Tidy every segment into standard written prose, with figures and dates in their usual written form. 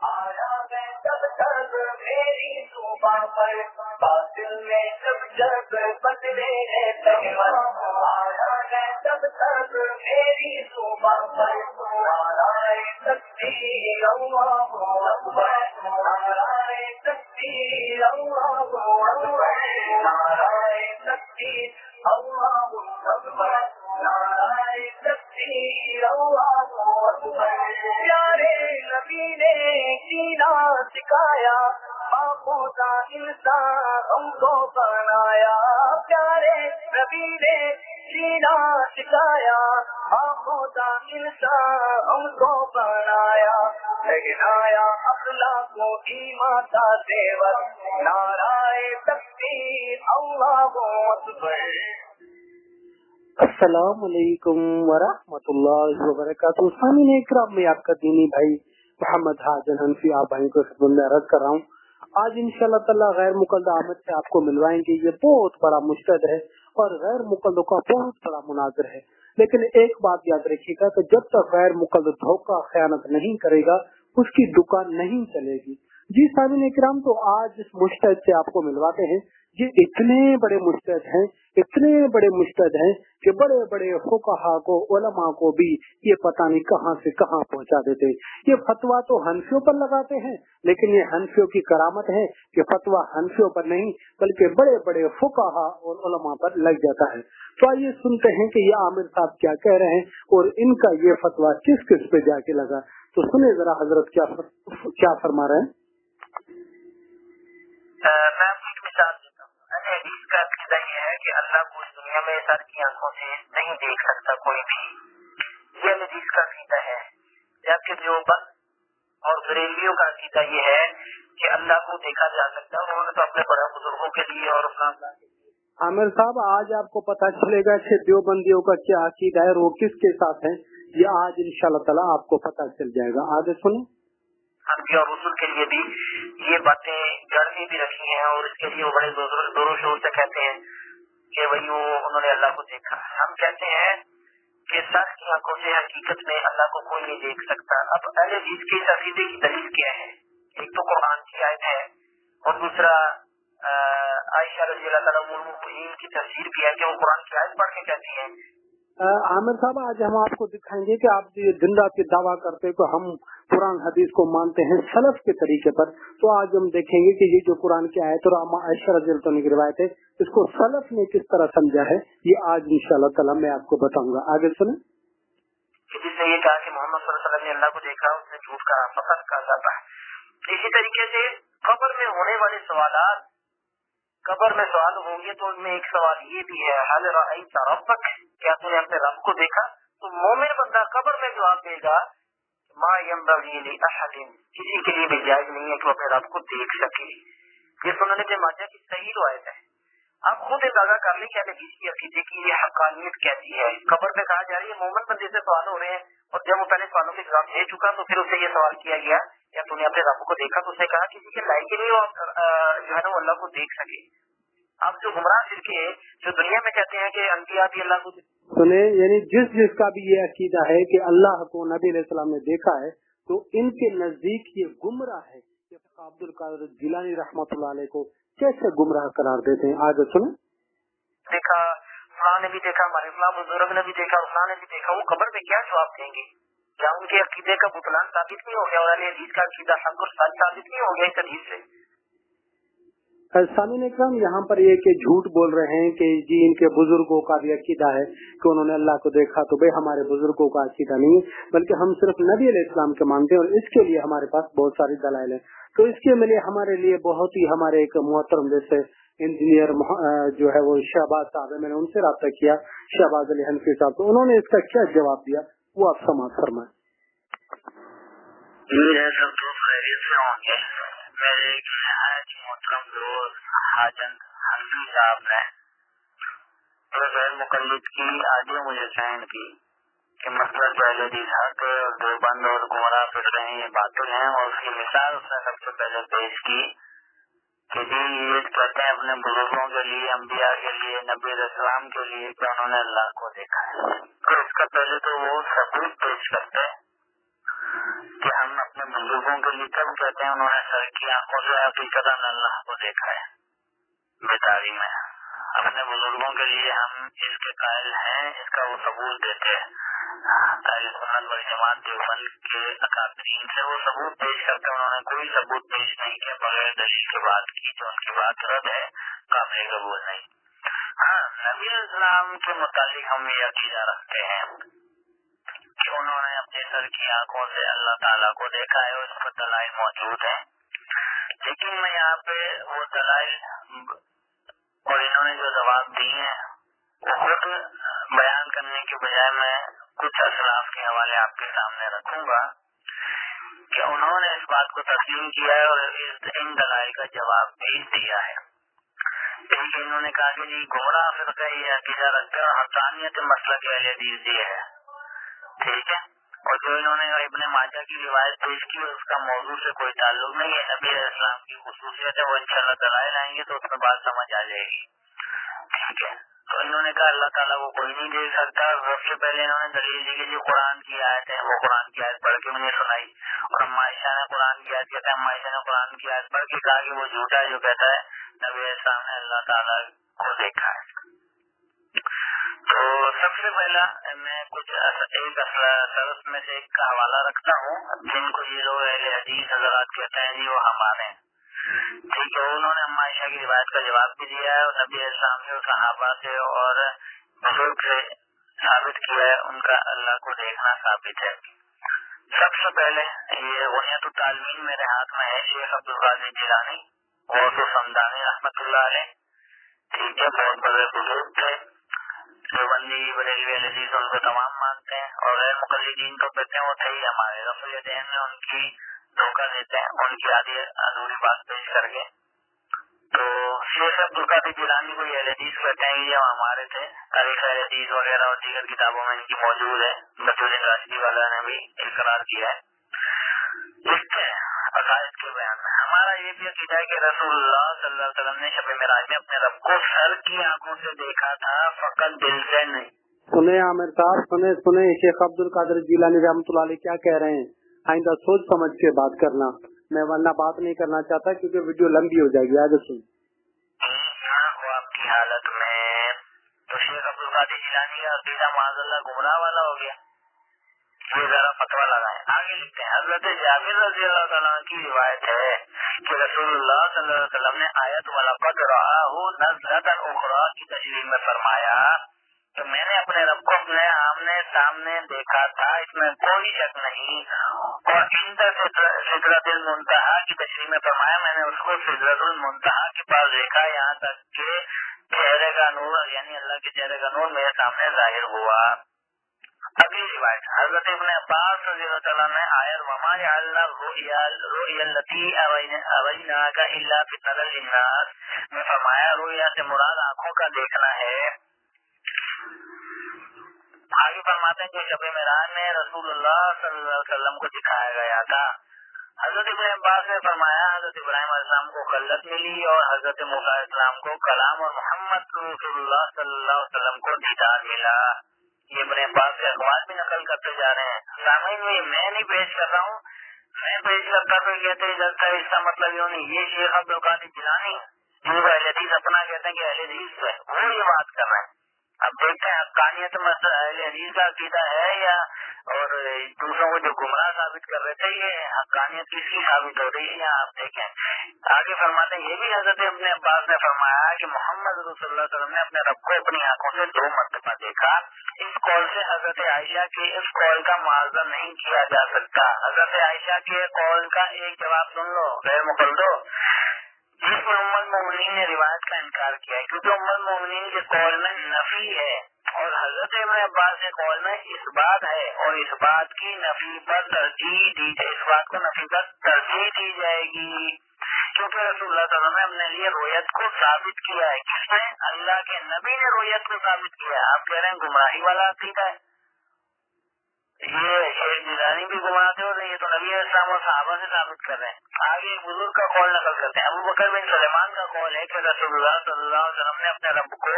آیا میں تب تک میری صبح پر باطل میں جب جب بدلے تہمت آیا میں تب تک میری صبح پر نعرہ تکبیر اللہ اکبر نعرہ تکبیر اللہ اکبر نعرہ تکبیر اللہ اکبر نعرہ تکبیر اللہ اکبر پیارے نبی نے جینا سکھایا باخودا انسان ہم کو بنایا پیارے نبی نے جینا سکھایا باخودا انسان ہم کو بنایا پہنایا اخلاق و ایمان کا زیور نعرہ تکبیر اللہ اکبر۔ السلام علیکم ورحمۃ اللہ وبرکاتہ۔ سامعین اکرام، میں آپ کا دینی بھائی محمد حاجن حنفی آپ بھائی کو خدمت میں عرض کر رہا ہوں۔ آج انشاءاللہ تعالی غیر مقلد آمد سے آپ کو ملوائیں گے۔ یہ بہت بڑا مجتہد ہے اور غیر مقلدوں کا بہت بڑا مناظر ہے، لیکن ایک بات یاد رکھیے گا کہ جب تک غیر مقلد دھوکہ خیانت نہیں کرے گا اس کی دکان نہیں چلے گی۔ جی سامعین اکرام، تو آج اس مجتہد سے آپ کو ملواتے ہیں۔ یہ اتنے بڑے مجتہد ہیں، اتنے بڑے مجتہد ہیں کہ بڑے بڑے فقہا کو، علماء کو بھی یہ پتہ نہیں کہاں سے کہاں پہنچا دیتے۔ یہ فتویٰ تو حنفیوں پر لگاتے ہیں، لیکن یہ حنفیوں کی کرامت ہے کہ فتویٰ حنفیوں پر نہیں بلکہ بڑے بڑے فقہا اور علماء پر لگ جاتا ہے۔ تو آئیے سنتے ہیں کہ یہ عامر صاحب کیا کہہ رہے ہیں اور ان کا یہ فتویٰ کس کس پہ جا کے لگا۔ تو سنیں ذرا حضرت کیا فرما رہے ہیں۔ میں آپ کو ایک مثال دیتا ہوں۔ حدیث کا عقیدہ یہ ہے کہ اللہ کو اس دنیا میں سر کی آنکھوں سے نہیں دیکھ سکتا کوئی بھی، یہ حدیث کا عقیدہ ہے۔ جبکہ دیوبند اور بریلویوں کا عقیدہ یہ ہے کہ اللہ کو دیکھا جا سکتا ہے، انہوں نے تو اپنے بڑے بزرگوں کے لیے اور عامر صاحب آج آپ کو پتہ چلے گا کہ دیوبندیوں کا کیا عقیدہ ہے اور وہ کس کے ساتھ ہے، یہ آج انشاءاللہ تعالیٰ آپ کو پتہ چل جائے گا۔ آگے سنیں۔ انبیاء اور رسول کے لیے بھی یہ باتیں جڑ میں بھی رکھی ہیں اور اس کے لیے وہ بڑے زور و شور سے کہتے ہیں کہ وہی انہوں نے اللہ کو دیکھا۔ ہم کہتے ہیں کہ سر کی آنکھوں سے حقیقت میں اللہ کو کوئی نہیں دیکھ سکتا۔ اب اہل حدیث کے اس عقیدے کی دلیل کیا ہے؟ ایک تو قرآن کی آیت ہے اور دوسرا عائشہ رضی اللہ تعالیٰ عنہ کی تفسیر بھی ہے کہ وہ قرآن کی آیت پڑھ کے کہتی ہیں۔ عامر صاحب آج ہم آپ کو دکھائیں گے کہ آپ دن رات یہ دعویٰ کرتے کہ ہم قرآن حدیث کو مانتے ہیں سلف کے طریقے پر، تو آج ہم دیکھیں گے کہ یہ جو قرآن کی آیت اور عائشہ رضی اللہ عنہ کی روایت ہے اس کو سلف نے کس طرح سمجھا ہے، یہ آج انشاءاللہ تعالیٰ میں آپ کو بتاؤں گا۔ آگے سنیں۔ جس نے یہ کہا کہ محمد صلی اللہ علیہ وسلم نے اللہ کو دیکھا، اس نے جھوٹ کہا، فقط کہا جاتا ہے۔ اسی طریقے سے قبر میں ہونے والے سوالات، قبر میں سوال ہوں گے تو ان میں ایک سوال یہ بھی ہے، حل رأیت ربک، کیا تو نے اپنے رب کو دیکھا؟ تو مومن بندہ قبر میں جواب دے گا ما ينبغي لأحد، کسی کے لیے بھی جائز نہیں ہے کہ وہ اپنے رب کو دیکھ سکے۔ یہ سنن ابن ماجہ کی صحیح روایت ہے۔ آپ خود اندازہ کر لیں کہ اہل حدیث کی عقیدے کی یہ حقانیت کیسی ہے۔ قبر میں کہا جا رہی ہے مومن بندے سے سوال ہو رہے ہیں اور جب وہ پہلے سوالوں کے جواب دے چکا تو پھر اسے یہ سوال کیا گیا کیا تو نے اپنے رب کو دیکھا؟ تو اس نے کہا کسی کے لائق ہی نہیں وہ جو ہے نا وہ اللہ کو دیکھ سکے۔ آپ جو گمراہ فرقے جو دنیا میں کہتے ہیں کہ انبیاء بھی اللہ کو سنے، یعنی جس کا بھی یہ عقیدہ ہے کہ اللہ کو نبی علیہ السلام نے دیکھا ہے تو ان کے نزدیک یہ گمراہ ہے۔ عبد القادر جیلانی رحمۃ اللہ علیہ کو کیسے گمراہ قرار دیتے ہیں؟ آگے سنیں۔ دیکھا فلاں نے بھی دیکھا، ہمارے فلاں بزرگ نے بھی دیکھا اور فلاں نے بھی دیکھا، وہ قبر میں کیا جواب دیں گے؟ کیا ان کے عقیدے کا بطلان ثابت نہیں ہو گیا اور اہل حدیث کا عقیدہ حق اور سچ ثابت نہیں ہو گیا اس حدیث سے؟ سامعین اکرام، یہاں پر یہ کہ جھوٹ بول رہے ہیں کہ جی ان کے بزرگوں کا بھی عقیدہ ہے کہ انہوں نے اللہ کو دیکھا، تو بھائی ہمارے بزرگوں کا عقیدہ نہیں ہے بلکہ ہم صرف نبی علیہ السلام کے مانتے ہیں اور اس کے لیے ہمارے پاس بہت ساری دلائل ہیں۔ تو اس کے لیے ہمارے لیے بہت ہی ہمارے ایک محترم جیسے انجینئر جو ہے وہ شہباز صاحب ہے، میں نے ان سے رابطہ کیا، شہباز علی حنفی صاحب، تو انہوں نے اس کا کیا جواب دیا وہ آپ سماعت فرمائیں۔ سب تو خیریت سے ہوں گے۔ میرے ایک نہایت محترم دوست حاجن حنفی صاحب نے غیر مقلد کی آڈیو مجھے سینڈ کی کہ مسئلہ پہلے بھی حق اور دیوبند اور گمراہ پھر رہے ہیں، یہ باطل ہیں، اور اس کی مثال اس نے سب سے پہلے پیش کی کہ جی یہ کہتے ہیں اپنے بزرگوں کے لیے، انبیاء کے لیے، نبی علیہ السلام کے لیے کہ انہوں نے اللہ کو دیکھا ہے۔ تو اس کا پہلے تو وہ ثبوت پیش کرتے ہیں کہ ہم اپنے बुजुर्गों के लिए कब कहते हैं उन्होंने सर की आंखों से हकीकत अल्लाह को देखा है बेदारी में। अपने बुजुर्गों के लिए हम इसके कायल हैं, इसका वो सबूत देते हैं। अहले सुन्नत वल जमात देवबंद के अकादरीन से वो सबूत पेश करते हैं। उन्होंने कोई सबूत पेश नहीं किया बगैर दलील के बात की, जो उनकी बात रद्द है, काबिल कबूल नहीं। हाँ, नबी इस्लाम के मुतालिक हम ये अकीदा रखते हैं कि उन्होंने अपने सर की आंखों से अल्लाह ताला को देखा है और इस पर दलाइल मौजूद है। लेकिन मैं यहाँ पे वो दलाइल और इन्होंने जो जवाब दिए हैं वो खुद बयान करने के बजाय मैं कुछ असलाफ के हवाले आपके सामने रखूंगा कि उन्होंने इस बात को तस्लीम किया है और इन दलाइल का जवाब भी दिया है। लेकिन इन्होंने कहा कि जी गुमराह फिरका ये अकीदा रखते हैं और हक़ानियत मसला के अहले हदीस ये है, ठीक है। और जो इन्होंने इब्ने माजा की रिवायत पेश की उसका मौजू से कोई ताल्लुक नहीं है, नबी इस्लाम की खुसूसियत है, वो इंशाल्लाह दलाइल आएंगे तो उसमें बात समझ आ जाएगी, ठीक है। तो इन्होंने कहा अल्लाह ताला को कोई नहीं देख सकता। सबसे पहले इन्होंने दलील दी कि जो कुरान की आयत है वो कुरान की आयत पढ़ के मुझे सुनाई और अम्मा आयशा ने कुरान की आयत कहता है, अम्मा आयशा ने कुरान की आयत पढ़ के कहा कि वो झूठा है जो कहता है नबी इस्लाम ने अल्लाह ताला को देखा है। तो सबसे पहला मैं कुछ एक सरस में से एक का हवाला रखता हूँ जिनको ये लोग अहले हदीस हज़रात कहते हैं जी वो हमारे, ठीक है। उन्होंने अम्मा आयशा की रिवायत का जवाब भी दिया है और नबी इस्लाम से, सहाबा से और बुजुर्ग से साबित किया है उनका अल्लाह को देखना साबित है। सबसे पहले ये बुनियाद तालीम मेरे हाथ में है, शेख अब्दुल कादिर जिलानी और तो समदानी रहमतुल्लाह अलैह, ठीक है। बहुत बड़े बुजुर्ग थे, देवबंदी बरेलवी हदीस उनको तमाम मानते हैं और गैर मुकल्लिदीन तो कहते हैं वो थे ही हमारे रफ़ुल यदैन में उनकी धोखा देते हैं उनकी आधी अधूरी बात पेश करके। तो शेख अब्दुल कादिर जिलानी को ये हदीस कहते हैं ये हमारे थे, तारीख हदीस वगैरह और दीगर किताबों में इनकी मौजूद है, बदरुद्दीन राशिदी वाला ने भी इकरार किया है। लिखते हैं अकायद के बयान में, हमारा ये भी अकीदा है कि रसूलुल्लाह सल्लल्लाहु अलैहि वसल्लम ने शब मेराज में अपने रब को सर की आंखों से देखा था, फकत दिल से नहीं। सुने आमिर साहब, सुने शेख अब्दुल कादिर जिलानी रहमतुल्लाह अलैह क्या कह रहे हैं। आइंदा सोच समझ के बात करना, मैं वरना बात नहीं करना चाहता क्योंकि वीडियो लंबी हो जाएगी। आगे सुन। आपकी हालत में तो शेख अब्दुल कादिर जिलानी का अकीदा माज़अल्लाह गुमराह वाला हो गया, ये जरा फतवा लगाए। आगे लिखते हैं, हजरत जाबिर रज़ी अल्लाह तआला की रिवायत है कि रसूलुल्लाह सल्लल्लाहु अलैहि वसल्लम ने आयत वलक़द रआहु नज़लतन उख़रा की तशरीह में फरमाया कि मैंने अपने रब को अपने आमने सामने देखा था, इसमें कोई शक नहीं। और इंद सिदरतुल मुंतहा की तशरीह में फरमाया मैंने उसको सिदरतुल मुंतहा के पास देखा, यहाँ तक के चेहरे का नूर यानी अल्लाह के चेहरे का नूर मेरे सामने जाहिर हुआ। अगली रिवायत हज़रत इब्ने अब्बास रज़ियल्लाहु अन्हु ने आयत वमा जअलना रुयलती अरैनाका इल्ला फितनल लिन्नास में फरमाया रुया से मुराद आंखों का देखना है। आगे फरमाते हैं कि शब मेराज में रसूलुल्लाह सल्लल्लाहु अलैहि वसल्लम को दिखाया गया था। हज़रत इब्ने अब्बास ने फरमाया हज़रत इब्राहिम अलैहिस्सलाम को खल्लत मिली और हज़रत मूसा अलैहिस्सलाम को कलाम और मोहम्मद रसूलुल्लाह सल्लल्लाहु अलैहि वसल्लम को दीदार मिला। ये अपने पास से अखबार भी नकल करते जा रहे हैं। सामने में मैं नहीं पेश कर रहा हूँ, मैं पेश करता तो कहते हैं इसका मतलब ये नहीं। ये शेख अब्दुल कादिर जिलानी जिनको अहले हदीस अपना कहते हैं कि अहले हदीस है, वो ये बात कर रहे हैं। अब देखते हैं हक़ानियत में अहले हदीस का अकीदा है या और दूसरों को जो गुमराह साबित कर रहे थे ये हक़ानियत किसकी साबित हो रही है। यहाँ आप देखें आगे फरमाते हैं ये भी हज़रत इब्ने अब्बास ने फरमाया कि मोहम्मद रसूलुल्लाह सल्लल्लाहु अलैहि वसल्लम ने अपने रब को अपनी आंखों से 2 मरतबा देखा। इस कौल से हज़रत आयशा के इस कौल का मुआवजा नहीं किया जा सकता। हज़रत आयशा के कौल का एक जवाब सुन लो गैर मुक़ल्लिदो, जिसमें उम्मुल मोमिनीन ने रिवायत का इनकार किया है क्योंकि उम्मुल मोमिनीन के कौल में नफी है और हज़रत इब्ने अब्बास के कौल में इस्बात है और इस बात की नफी पर तरजीह दी जाए, इस बात को नफी पर तरजीह दी जाएगी क्योंकि रसूलुल्लाह सल्लल्लाहु अलैहि वसल्लम ने अपने लिए रोयत को साबित किया है। किसने? अल्लाह के नबी ने रोयत को साबित किया है। आप कह रहे हैं गुमराही वाला अकीदा है, ये शेख जिलानी भी गुमराह थे और ये तो नबी इस्लाम और सहाबा से साबित कर रहे हैं। आगे एक बुजुर्ग का कौल नकल करते हैं, अबू बकर बिन सुलेमान का कौल है कि रसूलुल्लाह सल्लल्लाहु अलैहि वसल्लम ने अपने रब को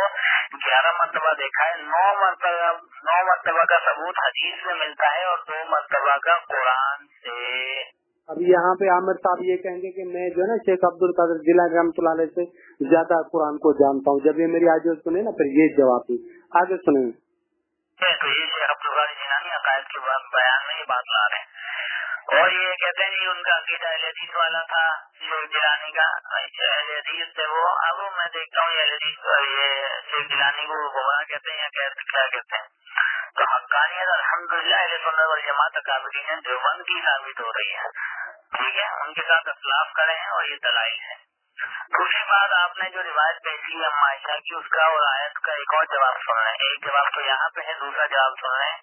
11 मरतबा देखा है। 9 मरतबा का सबूत हदीस में मिलता है और 2 मरतबा का कुरान से। अब यहाँ पे आमिर साहब ये कहेंगे कि मैं जो है ना शेख अब्दुल कादिर जिलानी रहमतुल्लाह अलैह से ज्यादा कुरान को जानता हूँ। जब ये मेरी आज सुने ना फिर ये जवाब दी। आगे सुने। तो ये शेख अब्दुल कादिर जिलानी अकायद के बयान में ये बात ला रहे हैं और ये कहते हैं कि उनका अकीदा अहले हदीस वाला था शेख जिलानी का, अहले हदीस थे वो। अब मैं देखता हूँ ये अहले हदीस ये शेख जिलानी को गुमराह कहते हैं या क्या कहते हैं। तो हक्कानियत अल्हम्दुलिल्लाह अहले सुन्नत वल जमात अकाबिरीन देवबंद की साबित हो रही है, ठीक है। उनके साथ इख्तिलाफ करे हैं और ये दलाइल है। दूसरी बात, आपने जो रिवायत पेश की अम्मा आयशा की उसका और आयत का एक और जवाब सुन रहे हैं। एक जवाब तो यहाँ पे है, दूसरा जवाब सुन रहे हैं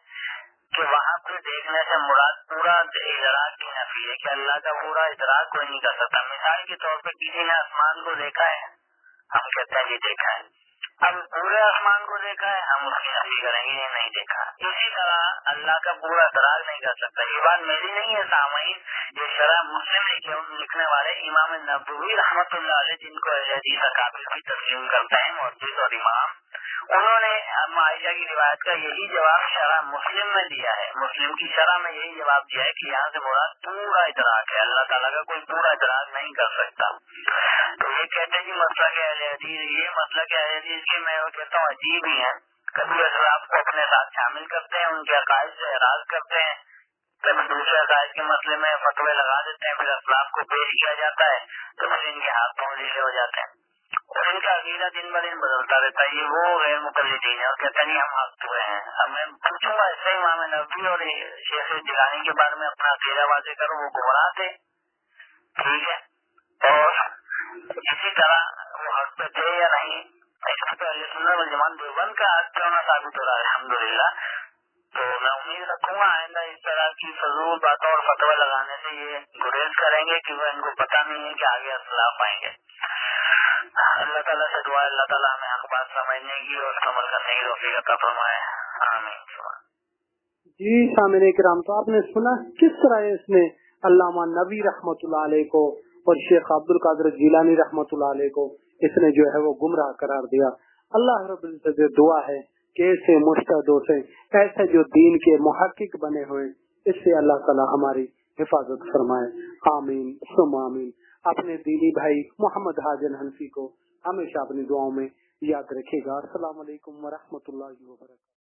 कि वहाँ पे देखने से मुराद पूरा इदराक की नफी है कि अल्लाह का पूरा इदराक कोई नहीं कर सकता। मिसाल के तौर पे किसी ने आसमान को देखा है, हम कहते हैं जी देखा है। अब पूरे आसमान को देखा है, हम उसकी नफी करेंगे ये नहीं देखा। इसी तरह अल्लाह का पूरा इदराक नहीं कर सकता। ये बात मेरी नहीं है सामईन, ये शरह मुस्लिम लिखने वाले इमाम नबवी रहमतुल्लाह अलैह जिनको अहले हदीस अकाबिर भी तस्लीम करते हैं मुहद्दिस और इमाम, उन्होंने अम्मा आयशा की रिवायत का यही जवाब शरह मुस्लिम में दिया है। मुस्लिम की शरह में यही जवाब दिया है कि यहाँ से मुराद पूरा इदराक है, अल्लाह ताला का कोई पूरा इदराक नहीं कर सकता। तो ये कहते हैं कि मसला के अहले हदीस, ये मसला के अहले हदीस के मैं कहता हूँ अजीब ही है। कभी अशराफ को अपने साथ शामिल करते हैं, उनके अकायद से एराज करते हैं, कभी दूसरे अकायद के मसले में फतवे लगा देते हैं, फिर अशराफ को पेश किया जाता है तो फिर इनके हाथ पांव ढीले हो जाते हैं और इनका अकीदा दिन ब दिन बदलता रहता है। ये वो गैर मुकल्लिदीन है और कहते हैं हम हक हुए हैं। अब मैं पूछूंगा इससे इमाम नबवी और शेख जिलानी के बारे में अपना अकीदा वाज़ेह करूँ, वो गुमराह थे, ठीक है, और इसी तरह वो हक पे थे या नहीं, इसमें तो अहले सुन्नत वल जमात देवबंद का हक क्यों ना साबित हो रहा है अल्हम्दुलिल्लाह। तो मैं उम्मीद रखूंगा आइंदा इस तरह की फजूल बातों और फतवा लगाने से ये गुरेज करेंगे कि वो इनको पता नहीं है कि आगे इख्तिलाफ आएंगे। अल्लाह ताला से दुआ, अल्लाह ताला हमें हक बात समझने की और अमल करने की तौफीक अता फरमाए, आमीन। जी सामने किराम, तो आपने सुना किस तरह इसने अल्लामा नबी रहमतुल्लाह अलैह को और शेख अब्दुल कादिर जिलानी रहमतुल्लाह अलैह को इसने जो है वो गुमराह करार दिया। अल्लाह रब्बुल इज्जत से दुआ है कि ऐसे मुज्तहिदों से, ऐसे जो दीन के मुहक्किक बने हुए, इससे अल्लाह ताला हमारी हिफाजत फरमाए, आमीन सुम आमीन। अपने दीनी भाई मोहम्मद हाजन हनफी को हमेशा अपनी दुआओं में याद रखेगा। अस्सलाम वालेकुम व रहमतुल्लाहि व बरकातहू।